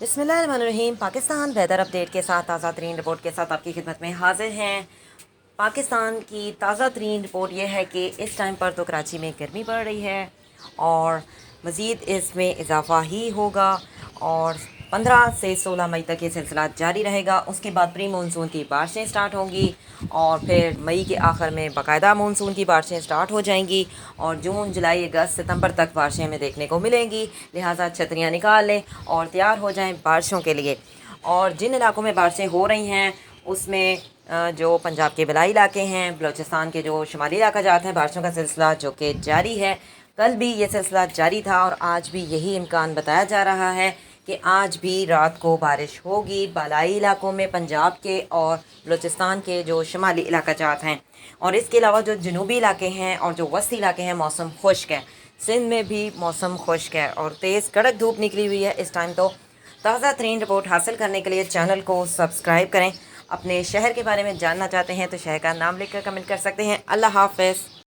बिस्मिल्लाहिर्रहमानिर्रहीम। Pakistan weather update के साथ ताज़ा तरीन रिपोर्ट के साथ आपकी खिदमत में हाजिर हैं। पाकिस्तान की ताज़ा तरीन रिपोर्ट यह है कि इस टाइम पर तो कराची में गर्मी पड़ रही है और मज़ीद इसमें इजाफ़ा ही होगा और 15 से 16 मई तक ये सिलसिला जारी रहेगा। उसके बाद प्री मानसून की बारिशें स्टार्ट होंगी और फिर मई के आखिर में बाकायदा मानसून की बारिशें स्टार्ट हो जाएंगी और जून जुलाई अगस्त सितंबर तक बारिशें हमें देखने को मिलेंगी। लिहाजा छतरियाँ निकाल लें और तैयार हो जाएं बारिशों के लिए। और जिन इलाकों में बारिशें हो रही हैं उसमें जो पंजाब के बलाई इलाके हैं, बलूचिस्तान के जो शुमाली इलाका जाते हैं, बारिशों का सिलसिला जो कि जारी है। कल भी ये सिलसिला जारी था और आज भी यही इम्कान बताया जा रहा है कि आज भी रात को बारिश होगी बलाई इलाकों में, पंजाब के और बलूचिस्तान के जो शुमाली इलाका जात हैं। और इसके अलावा जो जनूबी इलाके हैं और जो वस्ती इलाके हैं मौसम खुश्क है। सिंध में भी मौसम खुश्क है और तेज़ कड़क धूप निकली हुई है इस टाइम। तो ताज़ा तरीन रिपोर्ट हासिल करने के लिए चैनल को सब्सक्राइब करें। अपने शहर के बारे में जानना चाहते हैं तो शहर का नाम लिखकर कमेंट कर सकते हैं। अल्लाह हाफ़िज़।